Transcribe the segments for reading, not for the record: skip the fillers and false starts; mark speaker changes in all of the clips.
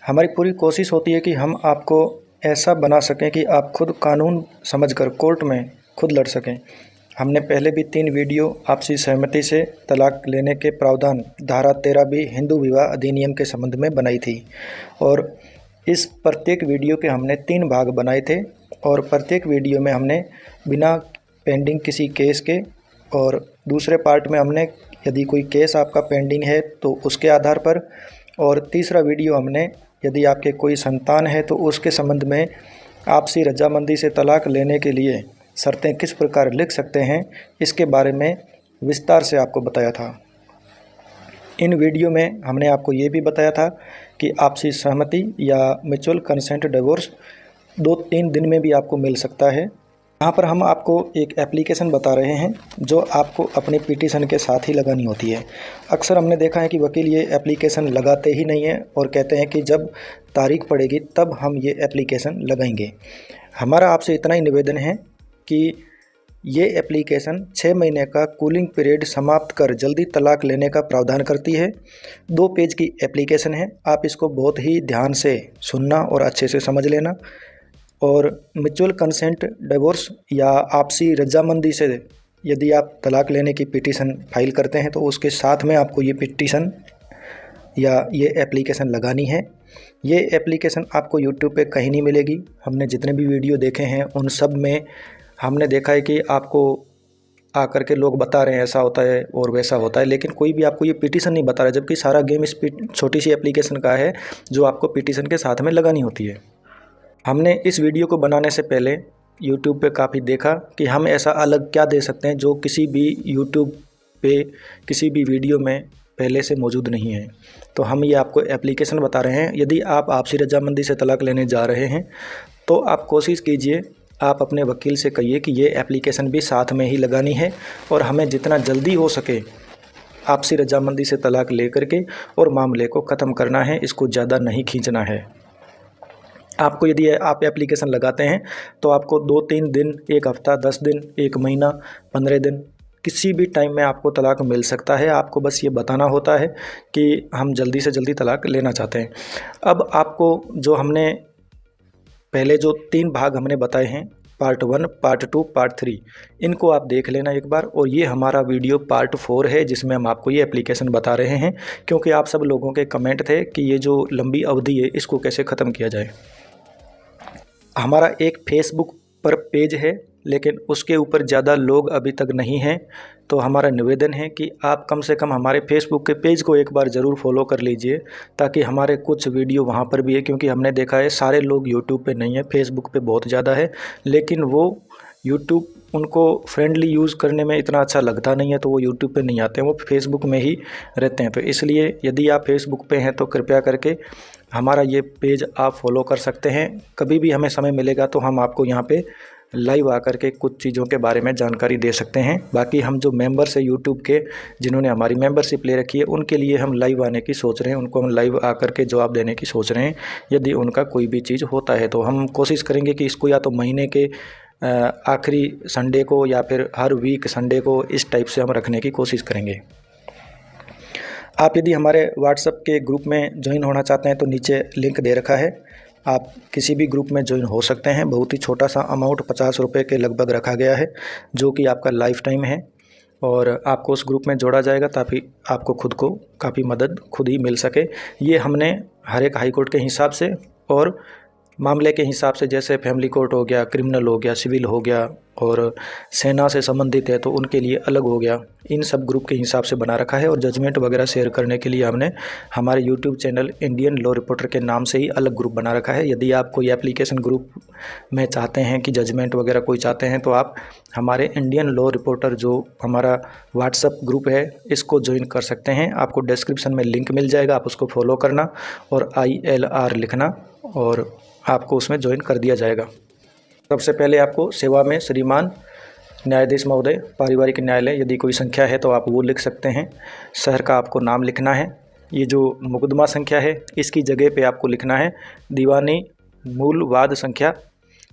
Speaker 1: हमारी पूरी कोशिश होती है कि हम आपको ऐसा बना सकें कि आप खुद कानून समझकर कोर्ट में खुद लड़ सकें। हमने पहले भी 3 वीडियो आपसी सहमति से तलाक लेने के प्रावधान धारा 13B हिंदू विवाह अधिनियम के संबंध में बनाई थी और इस प्रत्येक वीडियो के हमने 3 भाग बनाए थे और प्रत्येक वीडियो में हमने बिना पेंडिंग किसी केस के और दूसरे पार्ट में हमने यदि कोई केस आपका पेंडिंग है तो उसके आधार पर और तीसरा वीडियो हमने यदि आपके कोई संतान है तो उसके संबंध में आपसी रजामंदी से तलाक लेने के लिए शर्तें किस प्रकार लिख सकते हैं इसके बारे में विस्तार से आपको बताया था। इन वीडियो में हमने आपको ये भी बताया था कि आपसी सहमति या म्यूचुअल कंसेंट डिवोर्स 2-3 दिन में भी आपको मिल सकता है। यहाँ पर हम आपको एक एप्लीकेशन बता रहे हैं जो आपको अपनी पिटीशन के साथ ही लगानी होती है। अक्सर हमने देखा है कि वकील ये एप्लीकेशन लगाते ही नहीं है और कहते हैं कि जब तारीख पड़ेगी तब हम ये एप्लीकेशन लगाएंगे। हमारा आपसे इतना ही निवेदन है कि ये एप्लीकेशन 6 महीने का कूलिंग पीरियड समाप्त कर जल्दी तलाक लेने का प्रावधान करती है। 2 पेज की एप्लीकेशन है, आप इसको बहुत ही ध्यान से सुनना और अच्छे से समझ लेना। और म्यूचुअल कंसेंट डिवोर्स या आपसी रजामंदी से यदि आप तलाक लेने की पिटीशन फाइल करते हैं तो उसके साथ में आपको ये पिटीशन या ये एप्लीकेशन लगानी है। ये एप्लीकेशन आपको यूट्यूब पे कहीं नहीं मिलेगी। हमने जितने भी वीडियो देखे हैं उन सब में हमने देखा है कि आपको आकर के लोग बता रहे हैं ऐसा होता है और वैसा होता है, लेकिन कोई भी आपको ये पिटीशन नहीं बता रहा, जबकि सारा गेम इस छोटी सी एप्लीकेशन का है जो आपको पिटीशन के साथ में लगानी होती है। हमने इस वीडियो को बनाने से पहले YouTube पे काफ़ी देखा कि हम ऐसा अलग क्या दे सकते हैं जो किसी भी YouTube पे किसी भी वीडियो में पहले से मौजूद नहीं है। तो हम ये आपको एप्लीकेशन बता रहे हैं। यदि आप आपसी रजामंदी से तलाक लेने जा रहे हैं तो आप कोशिश कीजिए, आप अपने वकील से कहिए कि ये एप्लीकेशन भी साथ में ही लगानी है और हमें जितना जल्दी हो सके आपसी रजामंदी से तलाक ले करके और मामले को ख़त्म करना है, इसको ज़्यादा नहीं खींचना है। आपको यदि आप एप्लीकेशन लगाते हैं तो आपको 2-3 दिन, 1 हफ़्ता, 10 दिन, 1 महीना, 15 दिन, किसी भी टाइम में आपको तलाक मिल सकता है। आपको बस ये बताना होता है कि हम जल्दी से जल्दी तलाक लेना चाहते हैं। अब आपको जो हमने पहले जो 3 भाग हमने बताए हैं, पार्ट 1, पार्ट 2, पार्ट 3, इनको आप देख लेना एक बार। और ये हमारा वीडियो पार्ट 4 है जिसमें हम आपको ये एप्लीकेशन बता रहे हैं, क्योंकि आप सब लोगों के कमेंट थे कि ये जो लंबी अवधि है इसको कैसे ख़त्म किया जाए। हमारा एक फेसबुक पर पेज है लेकिन उसके ऊपर ज़्यादा लोग अभी तक नहीं हैं, तो हमारा निवेदन है कि आप कम से कम हमारे फेसबुक के पेज को एक बार ज़रूर फॉलो कर लीजिए ताकि हमारे कुछ वीडियो वहाँ पर भी है। क्योंकि हमने देखा है सारे लोग यूट्यूब पे नहीं है, फेसबुक पे बहुत ज़्यादा है, लेकिन वो यूट्यूब उनको फ्रेंडली यूज़ करने में इतना अच्छा लगता नहीं है तो वो यूट्यूब पे नहीं आते हैं, वो फेसबुक में ही रहते हैं। तो इसलिए यदि आप फेसबुक पे हैं तो कृपया करके हमारा ये पेज आप फॉलो कर सकते हैं। कभी भी हमें समय मिलेगा तो हम आपको यहाँ पे लाइव आकर के कुछ चीज़ों के बारे में जानकारी दे सकते हैं। बाकी हम जो मेंबर्स हैं यूट्यूब के, जिन्होंने हमारी मेंबरशिप ले रखी है, उनके लिए हम लाइव आने की सोच रहे हैं, उनको हम लाइव आकर के जवाब देने की सोच रहे हैं। यदि उनका कोई भी चीज़ होता है तो हम कोशिश करेंगे कि इसको या तो महीने के आखिरी संडे को या फिर हर वीक संडे को इस टाइप से हम रखने की कोशिश करेंगे। आप यदि हमारे व्हाट्सएप के ग्रुप में ज्वाइन होना चाहते हैं तो नीचे लिंक दे रखा है, आप किसी भी ग्रुप में ज्वाइन हो सकते हैं। बहुत ही छोटा सा अमाउंट 50 रुपये के लगभग रखा गया है जो कि आपका लाइफ टाइम है और आपको उस ग्रुप में जोड़ा जाएगा ताकि आपको खुद को काफ़ी मदद खुद ही मिल सके। ये हमने हर एक हाई कोर्ट के हिसाब से और मामले के हिसाब से, जैसे फैमिली कोर्ट हो गया, क्रिमिनल हो गया, सिविल हो गया और सेना से संबंधित है तो उनके लिए अलग हो गया, इन सब ग्रुप के हिसाब से बना रखा है। और जजमेंट वगैरह शेयर करने के लिए हमने हमारे YouTube channel Indian law reporter के नाम से ही अलग ग्रुप बना रखा है। यदि आप कोई एप्लीकेशन ग्रुप में चाहते हैं कि जजमेंट वगैरह कोई चाहते हैं तो आप हमारे इंडियन लॉ रिपोर्टर जो हमारा व्हाट्सअप ग्रुप है इसको ज्वाइन कर सकते हैं। आपको डिस्क्रिप्शन में लिंक मिल जाएगा, आप उसको फॉलो करना और ILR लिखना और आपको उसमें ज्वाइन कर दिया जाएगा। सबसे पहले आपको सेवा में श्रीमान न्यायाधीश महोदय, पारिवारिक न्यायालय, यदि कोई संख्या है तो आप वो लिख सकते हैं। शहर का आपको नाम लिखना है। ये जो मुकदमा संख्या है इसकी जगह पे आपको लिखना है दीवानी मूल वाद संख्या,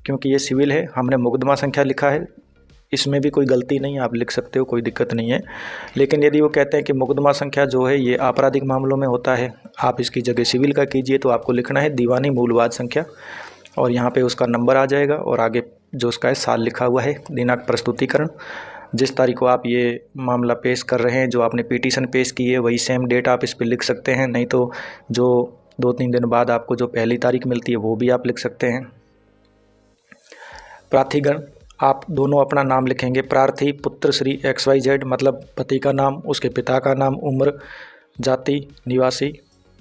Speaker 1: क्योंकि ये सिविल है, हमने मुकदमा संख्या लिखा है। इसमें भी कोई गलती नहीं है, आप लिख सकते हो, कोई दिक्कत नहीं है। लेकिन यदि वो कहते हैं कि मुकदमा संख्या जो है ये आपराधिक मामलों में होता है, आप इसकी जगह सिविल का कीजिए, तो आपको लिखना है दीवानी मूलवाद संख्या, और यहाँ पे उसका नंबर आ जाएगा और आगे जो उसका है साल लिखा हुआ है, दिनांक प्रस्तुतिकरण, जिस तारीख को आप ये मामला पेश कर रहे हैं, जो आपने पिटीशन पेश की है वही सेम डेट आप इस पर लिख सकते हैं। नहीं तो जो 2-3 दिन बाद आपको जो पहली तारीख मिलती है वो भी आप लिख सकते हैं। प्रार्थीगण, आप दोनों अपना नाम लिखेंगे। प्रार्थी पुत्र श्री XYZ, मतलब पति का नाम, उसके पिता का नाम, उम्र, जाति, निवासी,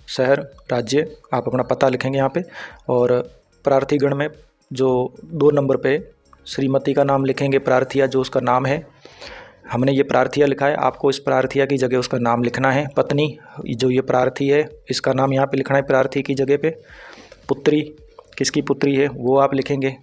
Speaker 1: शहर, राज्य, आप अपना पता लिखेंगे यहाँ पे। और प्रार्थीगण में जो 2 नंबर पे श्रीमती का नाम लिखेंगे, प्रार्थिया जो उसका नाम है, हमने ये प्रार्थिया लिखा है, आपको इस प्रार्थिया की जगह उसका नाम लिखना है। पत्नी, जो ये प्रार्थी है इसका नाम यहाँ पे लिखना है प्रार्थी की जगह पे। पुत्री, किसकी पुत्री है वो आप लिखेंगे।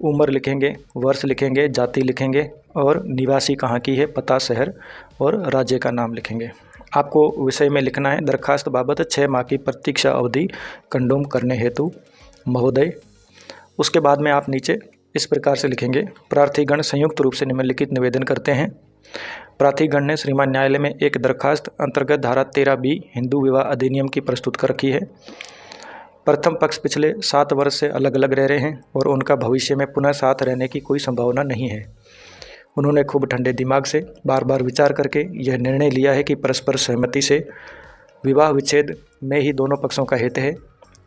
Speaker 1: उम्र लिखेंगे, वर्ष लिखेंगे, जाति लिखेंगे, और निवासी कहाँ की है, पता, शहर और राज्य का नाम लिखेंगे। आपको विषय में लिखना है दरखास्त बाबत 6 माह की प्रतीक्षा अवधि कंडोम करने हेतु महोदय। उसके बाद में आप नीचे इस प्रकार से लिखेंगे, प्रार्थीगण संयुक्त रूप से निम्नलिखित निवेदन करते हैं। प्रार्थीगण ने श्रीमान न्यायालय में एक दरखास्त अंतर्गत धारा 13B हिंदू विवाह अधिनियम की प्रस्तुत कर रखी है। प्रथम पक्ष पिछले 7 वर्ष से अलग अलग रह रहे हैं और उनका भविष्य में पुनः साथ रहने की कोई संभावना नहीं है। उन्होंने खूब ठंडे दिमाग से बार बार विचार करके यह निर्णय लिया है कि परस्पर सहमति से विवाह विच्छेद में ही दोनों पक्षों का हित है।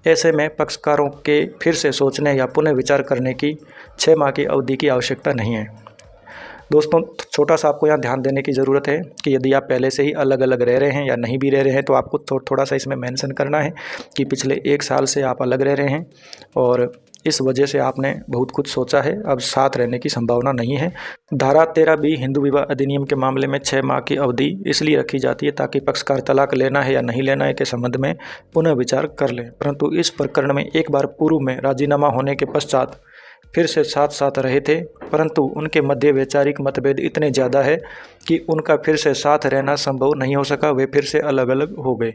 Speaker 1: ऐसे में पक्षकारों के फिर से सोचने या पुनः विचार करने की 6 माह की अवधि की आवश्यकता नहीं है। दोस्तों, छोटा सा आपको यहाँ ध्यान देने की ज़रूरत है कि यदि आप पहले से ही अलग अलग रह रहे हैं या नहीं भी रह रहे हैं, तो आपको थोड़ा सा इसमें मेंशन करना है कि पिछले 1 साल से आप अलग रह रहे हैं और इस वजह से आपने बहुत कुछ सोचा है, अब साथ रहने की संभावना नहीं है। धारा 13B हिंदू विवाह अधिनियम के मामले में 6 माह की अवधि इसलिए रखी जाती है ताकि पक्षकार तलाक लेना है या नहीं लेना है के संबंध में पुनः विचार कर लें। परंतु इस प्रकरण में एक बार पूर्व में राजीनामा होने के पश्चात फिर से साथ साथ रहे थे, परंतु उनके मध्य वैचारिक मतभेद इतने ज़्यादा है कि उनका फिर से साथ रहना संभव नहीं हो सका, वे फिर से अलग अलग हो गए।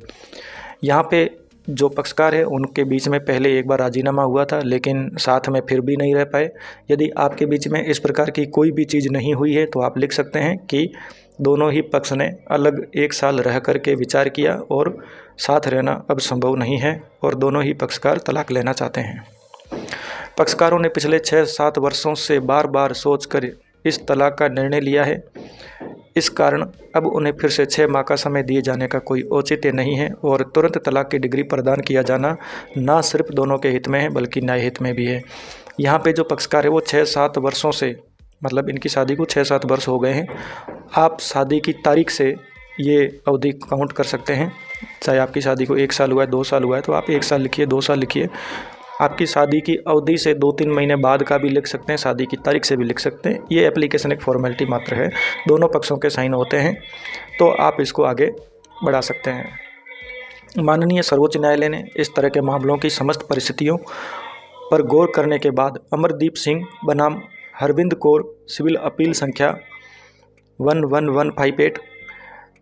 Speaker 1: यहाँ पे जो पक्षकार है उनके बीच में पहले एक बार राजीनामा हुआ था, लेकिन साथ में फिर भी नहीं रह पाए। यदि आपके बीच में इस प्रकार की कोई भी चीज़ नहीं हुई है तो आप लिख सकते हैं कि दोनों ही पक्ष ने अलग 1 साल रह कर के विचार किया और साथ रहना अब संभव नहीं है और दोनों ही पक्षकार तलाक लेना चाहते हैं। पक्षकारों ने पिछले 6-7 वर्षों से बार बार सोचकर इस तलाक का निर्णय लिया है। इस कारण अब उन्हें फिर से 6 माह का समय दिए जाने का कोई औचित्य नहीं है और तुरंत तलाक की डिग्री प्रदान किया जाना न सिर्फ दोनों के हित में है बल्कि न्याय हित में भी है। यहाँ पे जो पक्षकार है वो 6-7 वर्षों से, मतलब इनकी शादी को 6-7 वर्ष हो गए हैं। आप शादी की तारीख से ये अवधि काउंट कर सकते हैं। चाहे आपकी शादी को 1 साल हुआ है, 2 साल हुआ है, तो आप 1 साल लिखिए, 2 साल लिखिए। आपकी शादी की अवधि से 2-3 महीने बाद का भी लिख सकते हैं, शादी की तारीख से भी लिख सकते हैं। ये एप्लीकेशन एक फॉर्मेलिटी मात्र है, दोनों पक्षों के साइन होते हैं, तो आप इसको आगे बढ़ा सकते हैं। माननीय सर्वोच्च न्यायालय ने इस तरह के मामलों की समस्त परिस्थितियों पर गौर करने के बाद अमरदीप सिंह बनाम हरविंद कौर सिविल अपील संख्या 11158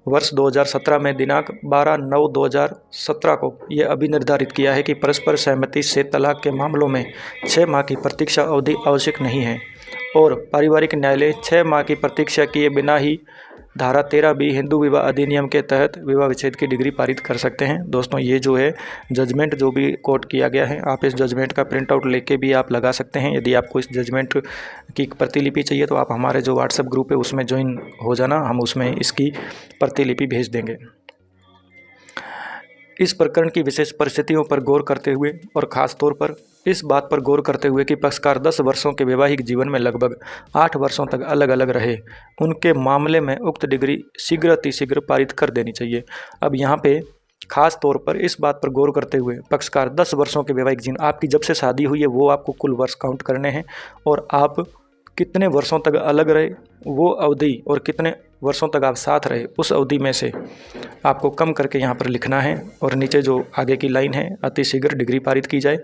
Speaker 1: वर्ष 2017 में दिनांक 12/9/2017 को ये अभी निर्धारित किया है कि परस्पर सहमति से तलाक के मामलों में 6 माह की प्रतीक्षा अवधि आवश्यक नहीं है और पारिवारिक न्यायालय 6 माह की प्रतीक्षा किए बिना ही धारा 13B हिंदू विवाह अधिनियम के तहत विवाह विच्छेद की डिग्री पारित कर सकते हैं। दोस्तों, ये जो है जजमेंट जो भी कोर्ट किया गया है, आप इस जजमेंट का प्रिंट आउट लेके भी आप लगा सकते हैं। यदि आपको इस जजमेंट की प्रतिलिपि चाहिए तो आप हमारे जो व्हाट्सएप ग्रुप है उसमें ज्वाइन हो जाना, हम उसमें इसकी प्रतिलिपि भेज देंगे। इस प्रकरण की विशेष परिस्थितियों पर गौर करते हुए और ख़ास तौर पर इस बात पर गौर करते हुए कि पक्षकार 10 वर्षों के वैवाहिक जीवन में लगभग 8 वर्षों तक अलग अलग रहे, उनके मामले में उक्त डिग्री शीघ्र पारित कर देनी चाहिए। अब यहाँ पे खास तौर पर इस बात पर गौर करते हुए पक्षकार 10 वर्षों के वैवाहिक जीवन, आपकी जब से शादी हुई है वो आपको कुल वर्ष काउंट करने हैं और आप कितने वर्षों तक अलग रहे वो अवधि और कितने वर्षों तक आप साथ रहे उस अवधि में से आपको कम करके यहाँ पर लिखना है और नीचे जो आगे की लाइन है अति शीघ्र डिग्री पारित की जाए।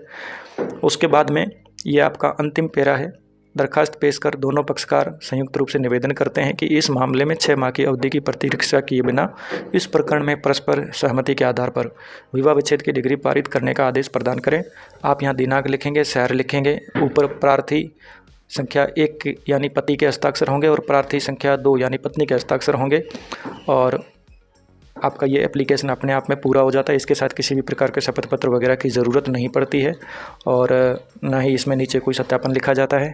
Speaker 1: उसके बाद में ये आपका अंतिम पैरा है। दरखास्त पेश कर दोनों पक्षकार संयुक्त रूप से निवेदन करते हैं कि इस मामले में 6 माह की अवधि की प्रतीक्षा किए बिना इस प्रकरण में परस्पर सहमति के आधार पर विवाह विच्छेद की डिग्री पारित करने का आदेश प्रदान करें। आप यहाँ दिनांक लिखेंगे, शहर लिखेंगे, ऊपर प्रार्थी संख्या 1 यानी पति के हस्ताक्षर होंगे और प्रार्थी संख्या 2 यानी पत्नी के हस्ताक्षर होंगे और आपका ये एप्लीकेशन अपने आप में पूरा हो जाता है। इसके साथ किसी भी प्रकार के शपथ पत्र वगैरह की ज़रूरत नहीं पड़ती है और ना ही इसमें नीचे कोई सत्यापन लिखा जाता है।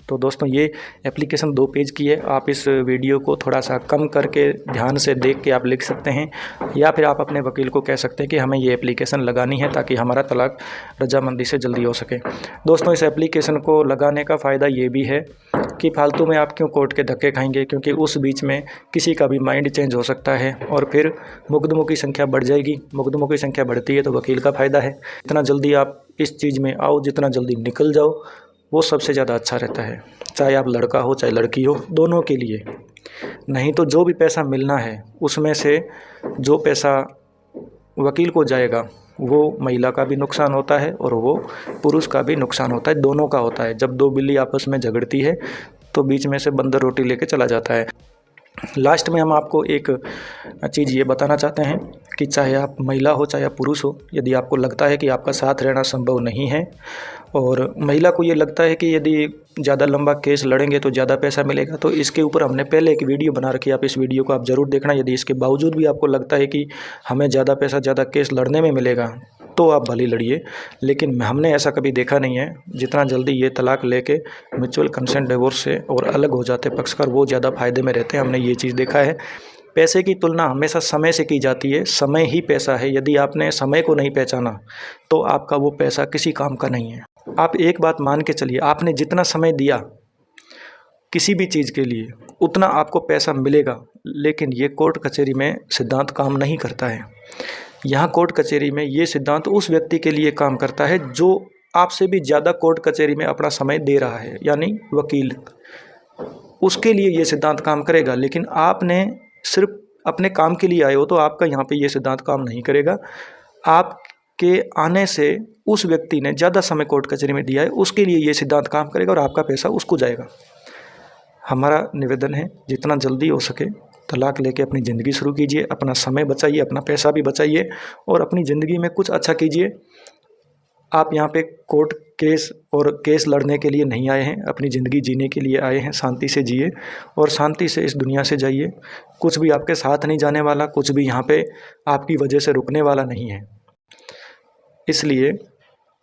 Speaker 1: तो दोस्तों ये एप्लीकेशन 2 पेज की है। आप इस वीडियो को थोड़ा सा कम करके ध्यान से देख के आप लिख सकते हैं या फिर आप अपने वकील को कह सकते हैं कि हमें ये एप्लीकेशन लगानी है ताकि हमारा तलाक रजामंदी से जल्दी हो सके। दोस्तों इस एप्लीकेशन को लगाने का फ़ायदा ये भी है कि फालतू में आप क्यों कोर्ट के धक्के खाएंगे, क्योंकि उस बीच में किसी का भी माइंड चेंज हो सकता है और फिर मुकदमों की संख्या बढ़ जाएगी। मुकदमों की संख्या बढ़ती है तो वकील का फ़ायदा है। जितना जल्दी आप इस चीज़ में आओ, जितना जल्दी निकल जाओ, वो सबसे ज़्यादा अच्छा रहता है। चाहे आप लड़का हो चाहे लड़की हो, दोनों के लिए। नहीं तो जो भी पैसा मिलना है उसमें से जो पैसा वकील को जाएगा वो महिला का भी नुकसान होता है और वो पुरुष का भी नुकसान होता है, दोनों का होता है। जब 2 बिल्ली आपस में झगड़ती है तो बीच में से बंदर रोटी लेके चला जाता है। लास्ट में हम आपको एक चीज़ ये बताना चाहते हैं कि चाहे आप महिला हो चाहे आप पुरुष हो, यदि आपको लगता है कि आपका साथ रहना संभव नहीं है और महिला को ये लगता है कि यदि ज़्यादा लंबा केस लड़ेंगे तो ज़्यादा पैसा मिलेगा, तो इसके ऊपर हमने पहले एक वीडियो बना रखी है। आप इस वीडियो को आप ज़रूर देखना। यदि इसके बावजूद भी आपको लगता है कि हमें ज़्यादा पैसा ज़्यादा केस लड़ने में मिलेगा तो आप भले लड़िए, लेकिन हमने ऐसा कभी देखा नहीं है। जितना जल्दी ये तलाक लेके म्यूचुअल कंसेंट डिवोर्स से और अलग हो जाते पक्षकार, वो ज़्यादा फ़ायदे में रहते हैं। हमने ये चीज़ देखा है। पैसे की तुलना हमेशा समय से की जाती है। समय ही पैसा है। यदि आपने समय को नहीं पहचाना तो आपका वो पैसा किसी काम का नहीं है। आप एक बात मान के चलिए, आपने जितना समय दिया किसी भी चीज़ के लिए उतना आपको पैसा मिलेगा, लेकिन ये कोर्ट कचहरी में सिद्धांत काम नहीं करता है। यहाँ कोर्ट कचहरी में ये सिद्धांत उस व्यक्ति के लिए काम करता है जो आपसे भी ज़्यादा कोर्ट कचहरी में अपना समय दे रहा है, यानी वकील। उसके लिए ये सिद्धांत काम करेगा, लेकिन आपने सिर्फ अपने काम के लिए आए हो तो आपका यहाँ पे ये सिद्धांत काम नहीं करेगा। आपके आने से उस व्यक्ति ने ज़्यादा समय कोर्ट कचहरी में दिया है, उसके लिए ये सिद्धांत काम करेगा और आपका पैसा उसको जाएगा। हमारा निवेदन है जितना जल्दी हो सके तलाक लेके अपनी ज़िंदगी शुरू कीजिए, अपना समय बचाइए, अपना पैसा भी बचाइए और अपनी ज़िंदगी में कुछ अच्छा कीजिए। आप यहाँ पे कोर्ट केस और केस लड़ने के लिए नहीं आए हैं, अपनी ज़िंदगी जीने के लिए आए हैं। शांति से जिए और शांति से इस दुनिया से जाइए। कुछ भी आपके साथ नहीं जाने वाला, कुछ भी यहाँ पे आपकी वजह से रुकने वाला नहीं है। इसलिए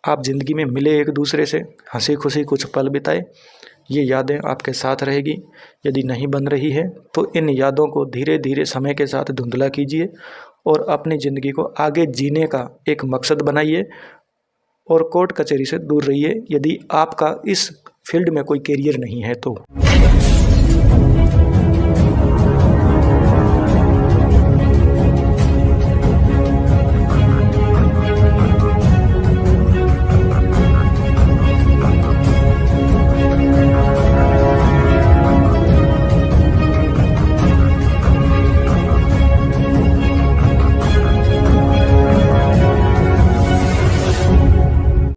Speaker 1: आप ज़िंदगी में मिले एक दूसरे से, हंसी खुशी कुछ पल बिताए, ये यादें आपके साथ रहेगी। यदि नहीं बन रही है तो इन यादों को धीरे धीरे समय के साथ धुंधला कीजिए और अपनी ज़िंदगी को आगे जीने का एक मकसद बनाइए और कोर्ट कचहरी से दूर रहिए यदि आपका इस फील्ड में कोई करियर नहीं है तो।